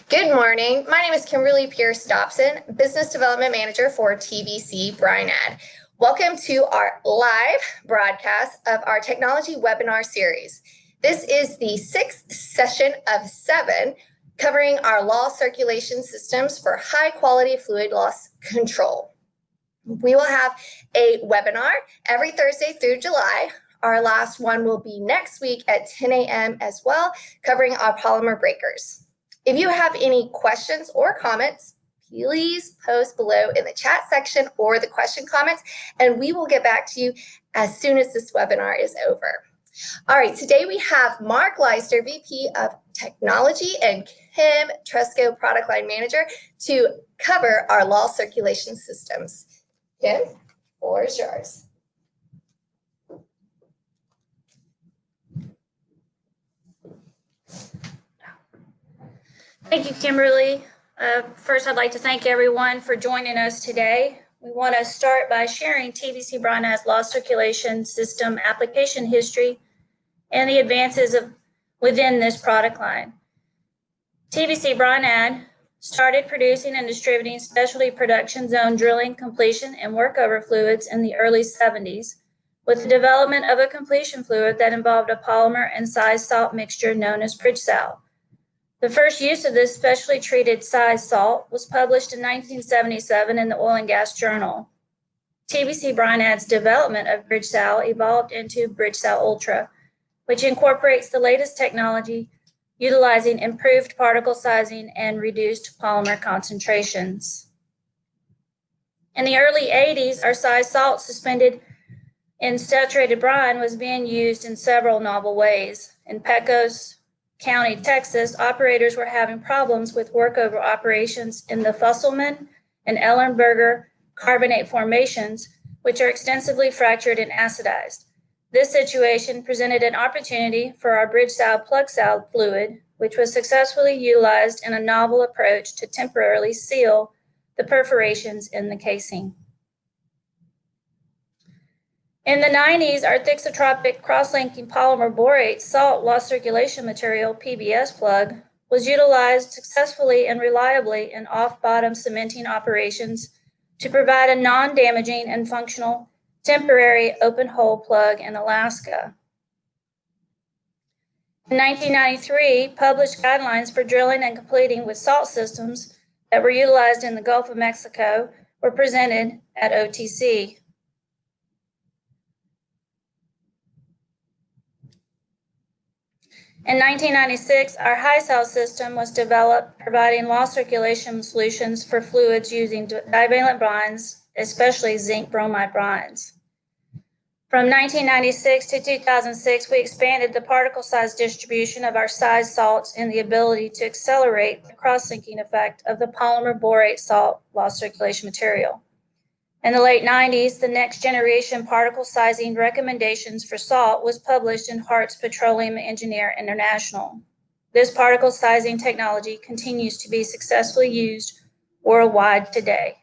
Good morning. My name is Kimberly Pierce Dobson, Business Development Manager for TBC-Brinadd. Welcome to our live broadcast of our technology webinar series. This is the 6th session of 7 covering our law circulation systems for high quality fluid loss control. We will have a webinar every Thursday through July. Our last one will be next week at 10 a.m. as well, covering our polymer breakers. If you have any questions or comments, please post below in the chat section or the question comments, and we will get back to you as soon as this webinar is over. All right, today we have Mark Leister, VP of Technology, and Kim Tresco, Product Line Manager, to cover our law circulation systems. Kim, the floor is yours. Thank you, Kimberly. First, I'd like to thank everyone for joining us today. We want to start by sharing TBC-Brinadd's law circulation system application history and the advances within this product line. TBC-Brinadd started producing and distributing specialty production zone drilling, completion, and workover fluids in the early 70s with the development of a completion fluid that involved a polymer and size salt mixture known as Bridgesaw. The first use of this specially treated size salt was published in 1977 in the Oil and Gas Journal. TBC-Brinadd's development of Bridgesaw evolved into Bridgesaw Ultra, which incorporates the latest technology utilizing improved particle sizing and reduced polymer concentrations. In the early 80s, our size salt suspended in saturated brine was being used in several novel ways. In Pecos County, Texas, operators were having problems with workover operations in the Fusselman and Ellenberger carbonate formations, which are extensively fractured and acidized. This situation presented an opportunity for our Bridgesaw Plug fluid, which was successfully utilized in a novel approach to temporarily seal the perforations in the casing. In the 90s, our thixotropic cross-linking polymer borate salt law circulation material, Pbs Plug, was utilized successfully and reliably in off-bottom cementing operations to provide a non-damaging and functional temporary open hole plug in Alaska. In 1993, published guidelines for drilling and completing with salt systems that were utilized in the Gulf of Mexico were presented at OTC. In 1996, our Hysol system was developed, providing law circulation solutions for fluids using divalent brines, especially zinc bromide brines. From 1996 to 2006, we expanded the particle size distribution of our size salts and the ability to accelerate the cross-linking effect of the polymer borate salt law circulation material. In the late 90s, the next generation particle sizing recommendations for salt was published in Hart's Petroleum Engineer International. This particle sizing technology continues to be successfully used worldwide today.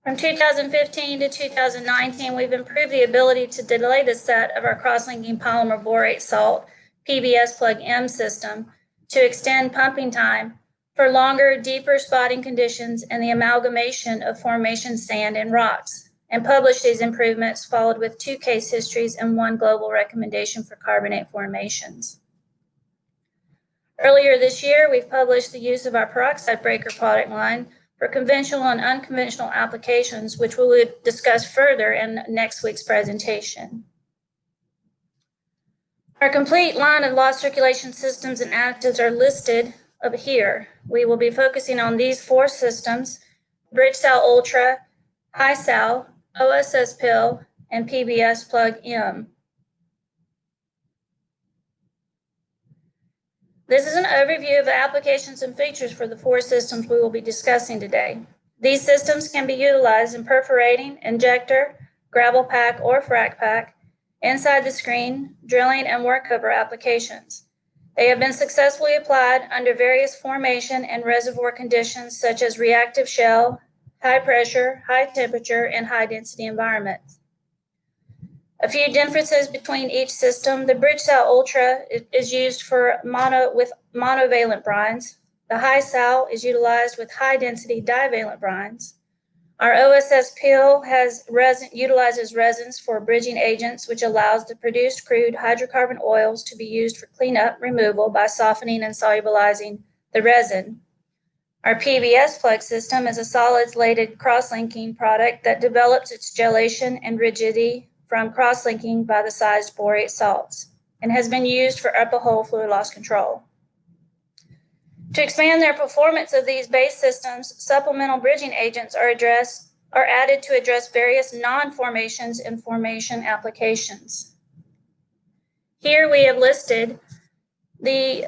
From 2015 to 2019, we've improved the ability to delay the set of our cross-linking polymer borate salt Pbs PlugM system to extend pumping time for longer, deeper spotting conditions and the amalgamation of formation sand and rocks, and published these improvements followed with 2 case histories and 1 global recommendation for carbonate formations. Earlier this year, we've published the use of our peroxide breaker product line for conventional and unconventional applications, which we will discuss further in next week's presentation. Our complete line of law circulation systems and additives are listed up here. We will be focusing on these 4 systems: Bridgesaw Ultra, Hysol, OSSpill, and Pbs PlugM. This is an overview of the applications and features for the 4 systems we will be discussing today. These systems can be utilized in perforating, injector, gravel pack, or frac pack, inside the screen, drilling, and workover applications. They have been successfully applied under various formation and reservoir conditions such as reactive shell, high pressure, high temperature, and high density environments. A few differences between each system. The Bridgesaw Ultra is used for monovalent brines. The Hysol is utilized with high-density divalent brines. Our OSSpill utilizes resins for bridging agents, which allows the produced crude hydrocarbon oils to be used for cleanup removal by softening and solubilizing the resin. Our Pbs Plug system is a solids-lated cross-linking product that develops its gelation and rigidity from cross-linking by the sized borate salts and has been used for upper-hole fluid loss control. To expand their performance of these base systems, supplemental bridging agents are added to address various non-formations and formation applications. Here we have listed the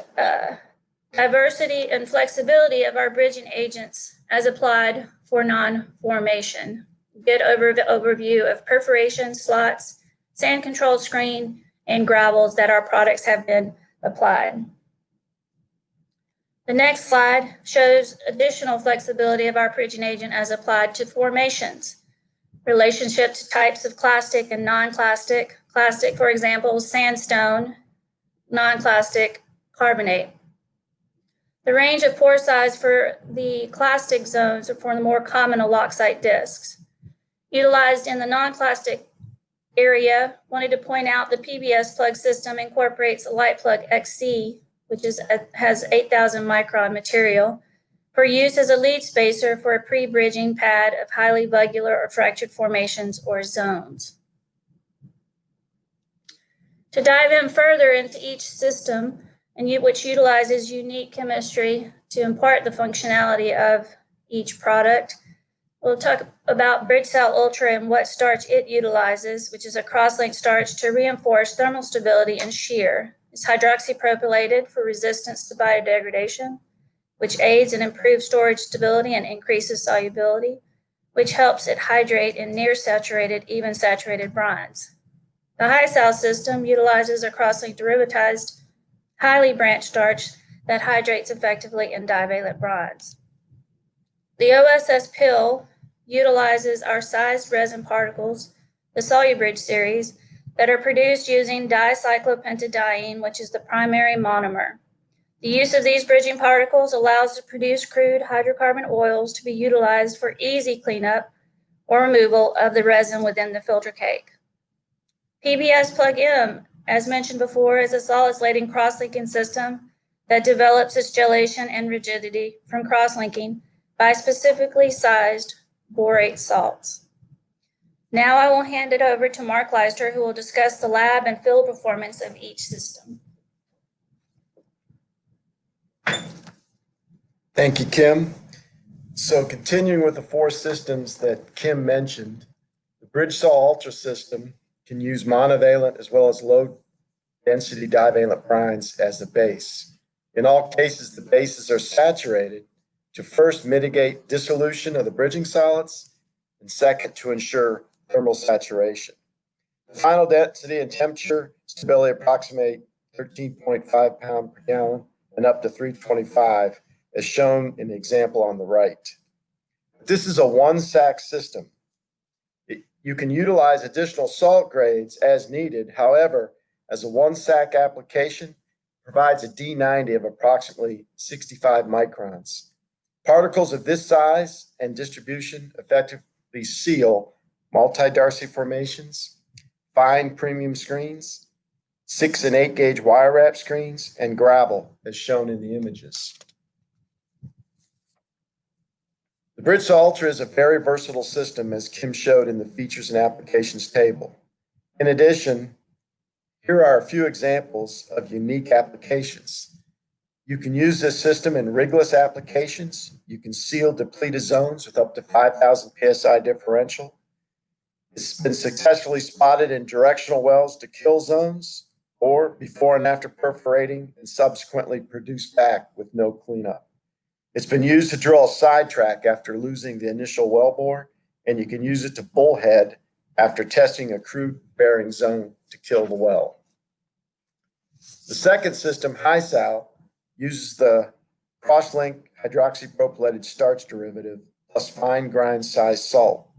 diversity and flexibility of our bridging agents as applied for non-formation. Good overview of perforation, slots, sand control screen, and gravels that our products have been applied. The next slide shows additional flexibility of our bridging agent as applied to formations. Relationship to types of clastic and non-clastic. Clastic, for example, sandstone, non-clastic, carbonate. The range of pore size for the clastic zones are for the more common alloxite discs. Utilized in the non-clastic area, wanted to point out the PBS Plug system incorporates a light plug XC, which has 8,000 micron material, for use as a lead spacer for a pre-bridging pad of highly vulgular or fractured formations or zones. To dive in further into each system, which utilizes unique chemistry to impart the functionality of each product, we'll talk about Bridgesaw Ultra and what starch it utilizes, which is a cross-linked starch to reinforce thermal stability and shear. It's hydroxypropylated for resistance to biodegradation, which aids and improves storage stability and increases solubility, which helps it hydrate in near saturated, even saturated brines. The Hysol system utilizes a cross-linked derivatized, highly branched starch that hydrates effectively in divalent brines. The OSSpill utilizes our sized resin particles, the SoluBridge series, that are produced using dicyclopentadiene, which is the primary monomer. The use of these bridging particles allows the produced crude hydrocarbon oils to be utilized for easy cleanup or removal of the resin within the filter cake. Pbs PlugM, as mentioned before, is a solids-laden cross-linking system that develops its gelation and rigidity from cross-linking by specifically sized borate salts. Now I will hand it over to Mark Leister, who will discuss the lab and field performance of each system. Thank you, Kim. So continuing with the four systems that Kim mentioned, the Bridgesaw Ultra system can use monovalent as well as low-density divalent brines as the base. In all cases, the bases are saturated to first mitigate dissolution of the bridging solids, and second, to ensure thermal saturation. The final density and temperature stability approximate 13.5 pound per gallon and up to 325, as shown in the example on the right. This is a one-sack system. You can utilize additional salt grades as needed. However, as a one-sack application, provides a D90 of approximately 65 microns. Particles of this size and distribution effectively seal multi-Darcy formations, fine premium screens, 6 and 8 gauge wire wrap screens, and gravel, as shown in the images. The Bridgesaw Ultra is a very versatile system, as Kim showed in the features and applications table. In addition, here are a few examples of unique applications. You can use this system in rigless applications. You can seal depleted zones with up to 5,000 PSI differential. It's been successfully spotted in directional wells to kill zones or before and after perforating and subsequently produced back with no cleanup. It's been used to drill a sidetrack after losing the initial wellbore, and you can use it to bullhead after testing a crude bearing zone to kill the well. The second system, Hysol, uses the cross-link hydroxypropylated starch derivative plus fine grind size salt.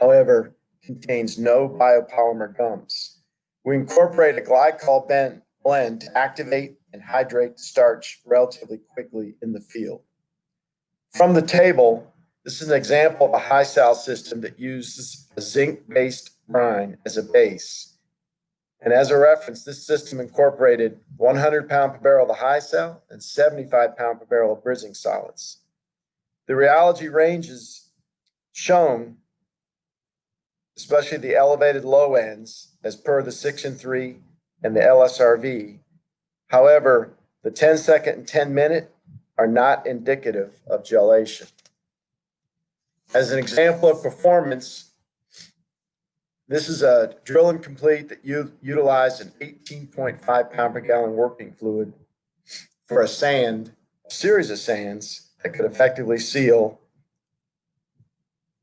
However, contains no biopolymer gums. We incorporate a glycol blend to activate and hydrate the starch relatively quickly in the field. From the table, this is an example of a Hysol system that uses a zinc-based brine as a base. And as a reference, this system incorporated 100 pound per barrel of the Hysol and 75 pound per barrel of bridging solids. The rheology ranges shown, especially the elevated low ends, as per the 6 and 3 and the LSRV. However, the 10-second and 10-minute are not indicative of gelation. As an example of performance, this is a drill and complete that utilized an 18.5 pound per gallon working fluid for a series of sands that could effectively seal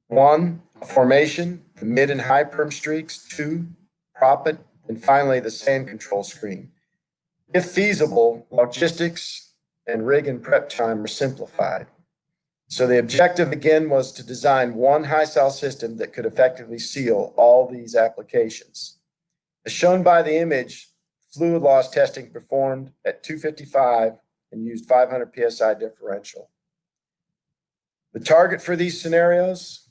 one, a formation, the mid and high perm streaks, two, proppant, and finally the sand control screen. If feasible, logistics and rig and prep time are simplified. So the objective again was to design one Hysol system that could effectively seal all these applications. As shown by the image, fluid loss testing performed at 255 and used 500 PSI differential. The target for these scenarios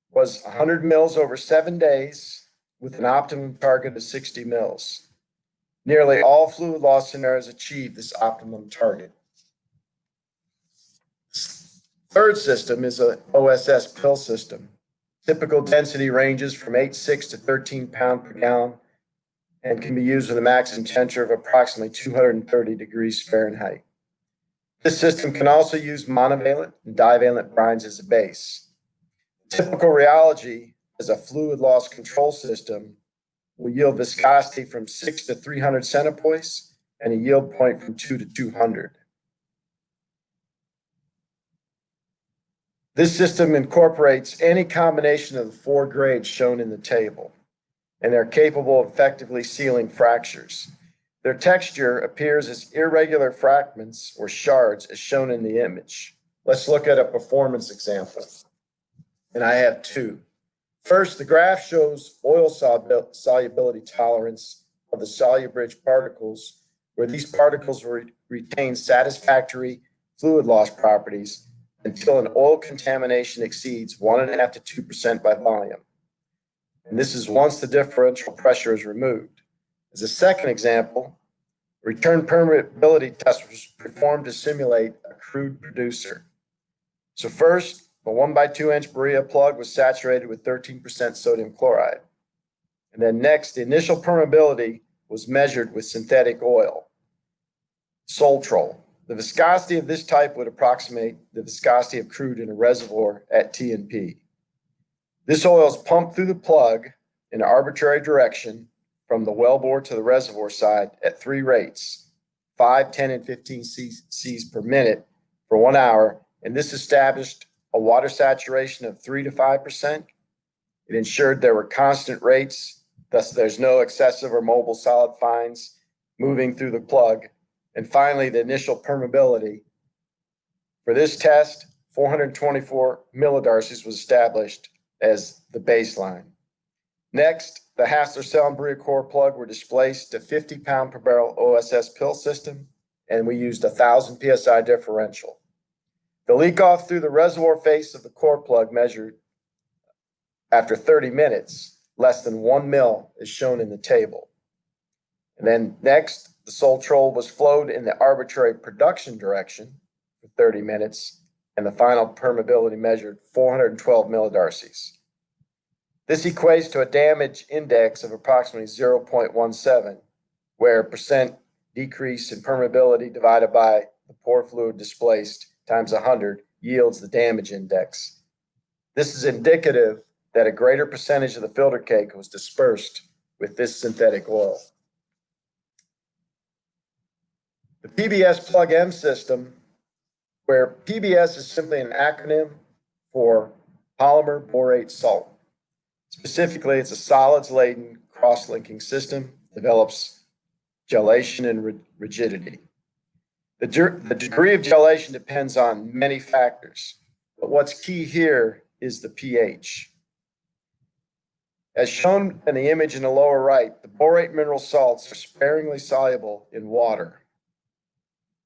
was 100 mils over 7 days with an optimum target of 60 mils. Nearly all fluid loss scenarios achieved this optimum target. Third system is an OSSpill system. Typical density ranges from 8.6 to 13 pound per gallon and can be used with a maximum temperature of approximately 230 degrees Fahrenheit. This system can also use monovalent and divalent brines as a base. Typical rheology as a fluid loss control system will yield viscosity from 6 to 300 centipoise and a yield point from 2 to 200. This system incorporates any combination of the 4 grades shown in the table, and they're capable of effectively sealing fractures. Their texture appears as irregular fragments or shards as shown in the image. Let's look at a performance example, and I have 2. First, the graph shows oil solubility tolerance of the solubridge particles, where these particles retain satisfactory fluid loss properties until an oil contamination exceeds 1.5 to 2% by volume. And this is once the differential pressure is removed. As a second example, return permeability test was performed to simulate a crude producer. So first, a 1x2 inch Pbs Plug was saturated with 13% sodium chloride. And then next, the initial permeability was measured with synthetic oil, Soltrol. The viscosity of this type would approximate the viscosity of crude in a reservoir at T&P. This oil is pumped through the plug in an arbitrary direction from the wellbore to the reservoir side at 3 rates, 5, 10, and 15 Cs per minute for 1 hour, and this established a water saturation of 3 to 5%. It ensured there were constant rates, thus there's no excessive or mobile solid fines moving through the plug. And finally, the initial permeability. For this test, 424 millidarcies was established as the baseline. Next, the Hassler cell and Briacore plug were displaced to 50 pound per barrel OSSpill system, and we used 1,000 PSI differential. The leak off through the reservoir face of the core plug measured after 30 minutes, less than 1 mil is shown in the table. And then next, the Soltrol was flowed in the arbitrary production direction for 30 minutes, and the final permeability measured 412 millidarcies. This equates to a damage index of approximately 0.17, where percent decrease in permeability divided by the pore fluid displaced times 100 yields the damage index. This is indicative that a greater percentage of the filter cake was dispersed with this synthetic oil. The Pbs PlugM system, where PBS is simply an acronym for polymer borate salt. Specifically, it's a solids-laden cross-linking system, develops gelation and rigidity. The degree of gelation depends on many factors, but what's key here is the pH. As shown in the image in the lower right, the borate mineral salts are sparingly soluble in water.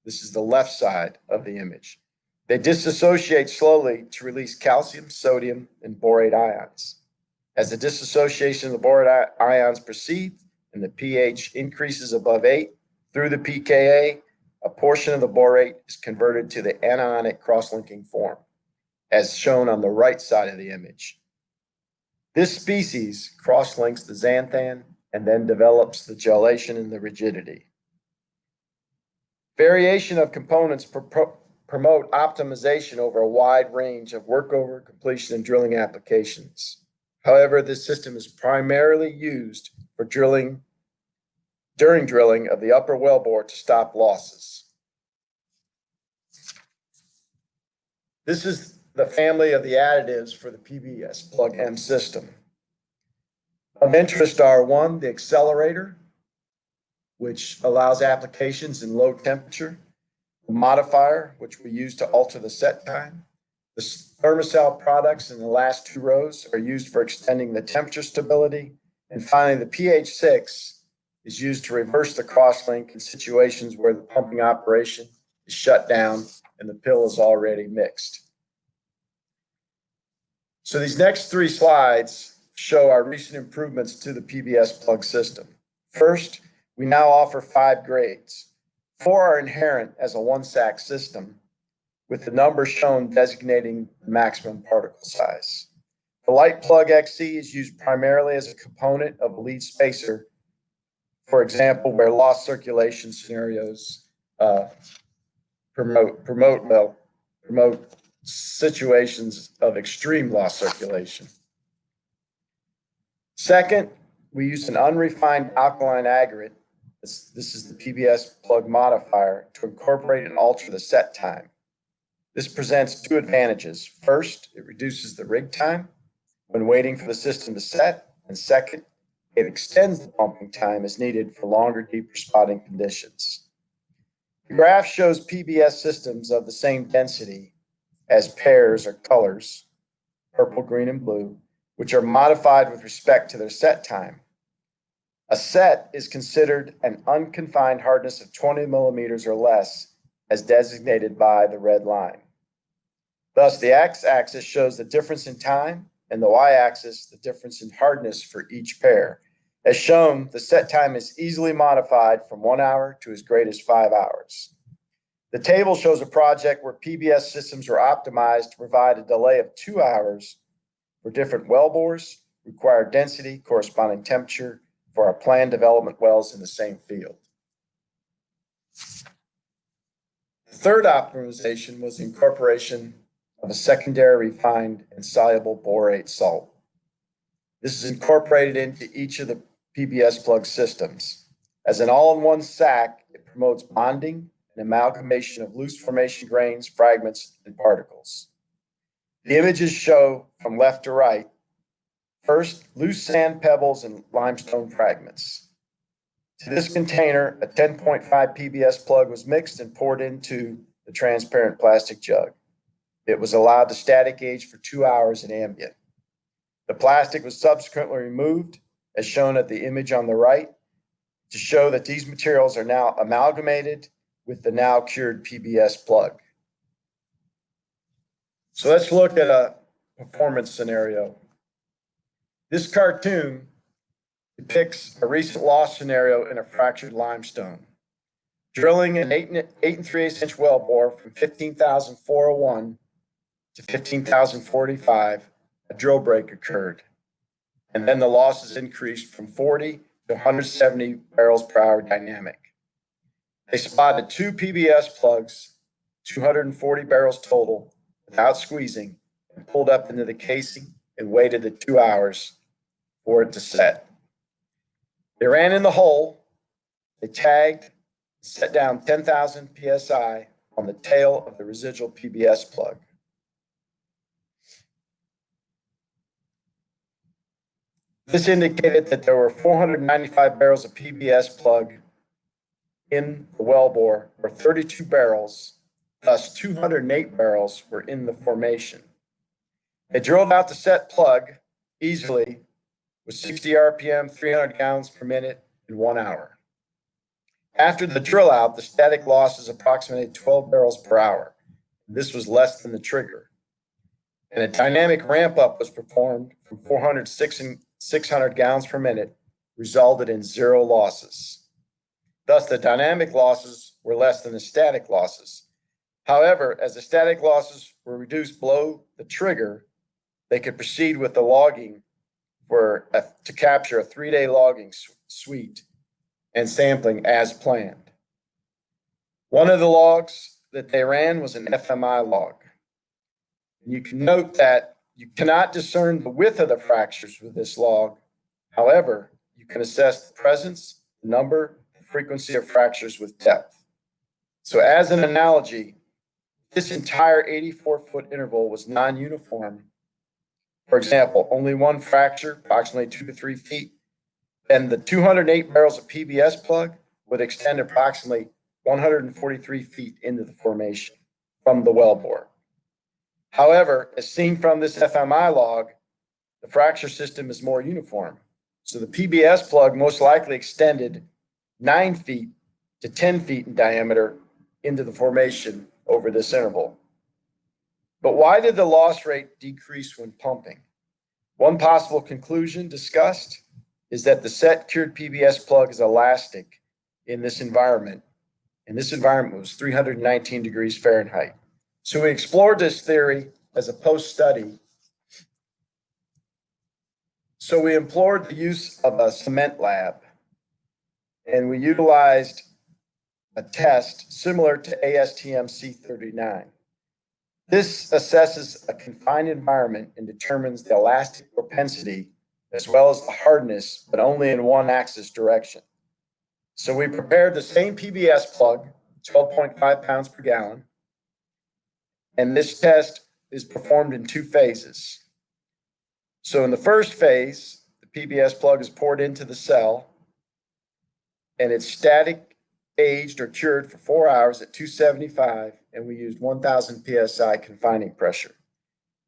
This is the left side of the image. They dissociate slowly to release calcium, sodium, and borate ions. As the dissociation of the borate ions proceeds and the pH increases above 8 through the pKa, a portion of the borate is converted to the anionic cross-linking form, as shown on the right side of the image. This species cross-links the xanthan and then develops the gelation and the rigidity. Variation of components promote optimization over a wide range of workover, completion, and drilling applications. However, this system is primarily used for during drilling of the upper wellbore to stop losses. This is the family of the additives for the Pbs PlugM system. Of interest are one, the Accelerator, which allows applications in low temperature, the modifier, which we use to alter the set time. The thermocell products in the last two rows are used for extending the temperature stability. And finally, the pH6 is used to reverse the crosslink in situations where the pumping operation is shut down and the pill is already mixed. So these next three slides show our recent improvements to the Pbs Plug system. First, we now offer 5 grades. 4 are inherent as a one-sack system, with the number shown designating the maximum particle size. The light plug XC is used primarily as a component of a lead spacer, for example, where lost circulation scenarios promote situations of extreme lost circulation. Second, we use an unrefined alkaline aggregate. This is the Pbs Plug modifier to incorporate and alter the set time. This presents 2 advantages. First, it reduces the rig time when waiting for the system to set, and second, it extends the pumping time as needed for longer, deeper spotting conditions. The graph shows Pbs systems of the same density as pairs or colors, purple, green, and blue, which are modified with respect to their set time. A set is considered an unconfined hardness of 20 millimeters or less, as designated by the red line. Thus, the x-axis shows the difference in time, and the y-axis the difference in hardness for each pair. As shown, the set time is easily modified from 1 hour to as great as 5 hours. The table shows a project where Pbs systems were optimized to provide a delay of 2 hours for different wellbores, required density, corresponding temperature for our planned development wells in the same field. The third optimization was the incorporation of a secondary refined and soluble borate salt. This is incorporated into each of the Pbs Plug systems. As an all-in-one sack, it promotes bonding and amalgamation of loose formation grains, fragments, and particles. The images show from left to right. First, loose sand pebbles and limestone fragments. To this container, a 10.5 Pbs plug was mixed and poured into the transparent plastic jug. It was allowed to static age for 2 hours in ambient. The plastic was subsequently removed, as shown at the image on the right, to show that these materials are now amalgamated with the now cured Pbs plug. So let's look at a performance scenario. This cartoon depicts a recent loss scenario in a fractured limestone. Drilling an 8 3/8 inch well bore from 15,401 to 15,045, a drill break occurred. And then the losses increased from 40 to 170 barrels per hour dynamic. They spotted 2 Pbs plugs, 240 barrels total, without squeezing, and pulled up into the casing and waited the 2 hours for it to set. They ran in the hole, they tagged, set down 10,000 psi on the tail of the residual Pbs plug. This indicated that there were 495 barrels of Pbs plug in the wellbore, or 32 barrels, thus 208 barrels were in the formation. They drilled out the set plug easily with 60 RPM, 300 gallons per minute in 1 hour. After the drill out, the static losses approximated 12 barrels per hour. This was less than the trigger. And a dynamic ramp up was performed from 400 to 600 gallons per minute, resulted in 0 losses. Thus, the dynamic losses were less than the static losses. However, as the static losses were reduced below the trigger, they could proceed with the logging to capture a 3-day logging suite and sampling as planned. One of the logs that they ran was an FMI log. And you can note that you cannot discern the width of the fractures with this log. However, you can assess the presence, the number, the frequency of fractures with depth. So as an analogy, this entire 84-foot interval was non-uniform. For example, only one fracture, approximately 2 to 3 feet, and the 208 barrels of PBS plug would extend approximately 143 feet into the formation from the wellbore. However, as seen from this FMI log, the fracture system is more uniform. So the PBS plug most likely extended 9 feet to 10 feet in diameter into the formation over this interval. But why did the loss rate decrease when pumping? One possible conclusion discussed is that the set cured PBS plug is elastic in this environment. And this environment was 319 degrees Fahrenheit. So we explored this theory as a post-study. So we employed the use of a cement lab, and we utilized a test similar to ASTM C39. This assesses a confined environment and determines the elastic propensity as well as the hardness, but only in one axis direction. So we prepared the same PBS plug, 12.5 pounds per gallon, and this test is performed in 2 phases. So in the first phase, the PBS plug is poured into the cell, and it's static aged or cured for 4 hours at 275, and we used 1,000 PSI confining pressure.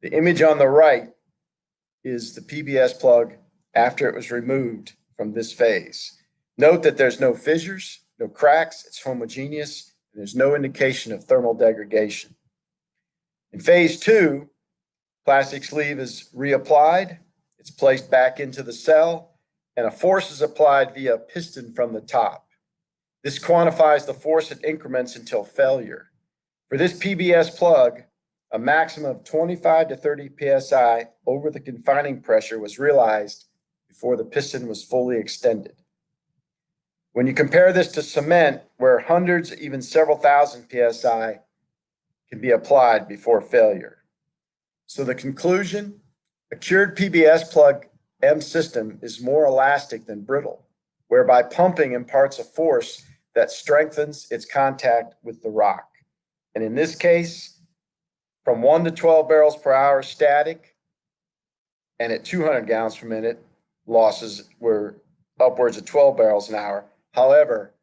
The image on the right is the PBS plug after it was removed from this phase. Note that there's no fissures, no cracks, it's homogeneous, and there's no indication of thermal degradation. In phase 2, plastic sleeve is reapplied, it's placed back into the cell, and a force is applied via a piston from the top. This quantifies the force at increments until failure. For this PBS plug, a maximum of 25 to 30 PSI over the confining pressure was realized before the piston was fully extended. When you compare this to cement, where hundreds, even several thousand PSI can be applied before failure. So the conclusion, a cured PBS PlugM system is more elastic than brittle, whereby pumping imparts a force that strengthens its contact with the rock. And in this case, from 1 to 12 barrels per hour static, and at 200 gallons per minute, losses were upwards of 12 barrels an hour. However,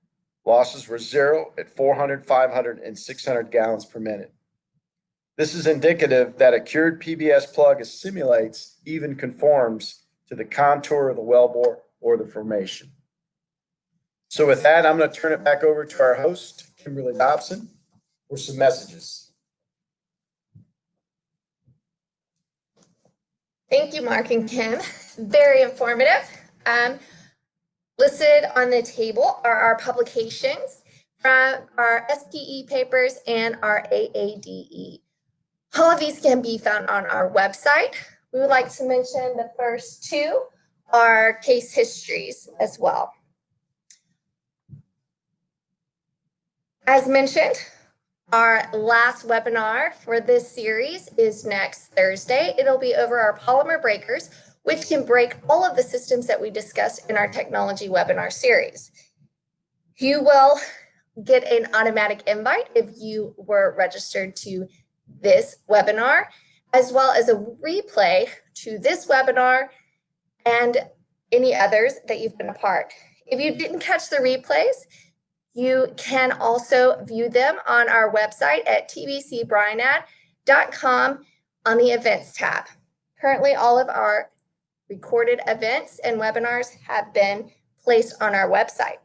losses were 0 at 400, 500, and 600 gallons per minute. This is indicative that a cured PBS plug assimilates, even conforms to the contour of the wellbore or the formation. So with that, I'm going to turn it back over to our host, Kimberly Dobson, for some messages. Thank you, Mark and Kim. Very informative. Listed on the table are our publications from our SPE papers and our AADE. All of these can be found on our website. We would like to mention the first 2 are case histories as well. As mentioned, our last webinar for this series is next Thursday. It'll be over our polymer breakers, which can break all of the systems that we discussed in our technology webinar series. You will get an automatic invite if you were registered to this webinar, as well as a replay to this webinar and any others that you've been a part. If you didn't catch the replays, you can also view them on our website at TBC-Brinadd.com on the events tab. Currently, all of our recorded events and webinars have been placed on our website.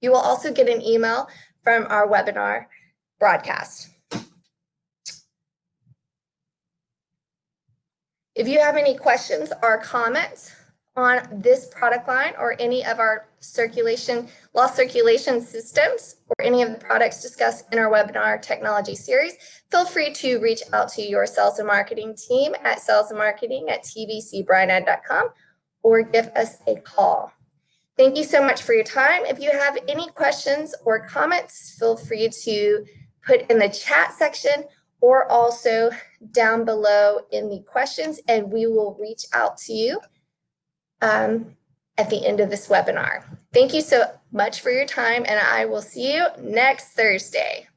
You will also get an email from our webinar broadcast. If you have any questions or comments on this product line or any of our loss circulation systems or any of the products discussed in our webinar technology series, feel free to reach out to your sales and marketing team at salesandmarketing@tbc-Brinadd.com or give us a call. Thank you so much for your time. If you have any questions or comments, feel free to put in the chat section or also down below in the questions, and we will reach out to you at the end of this webinar. Thank you so much for your time, and I will see you next Thursday.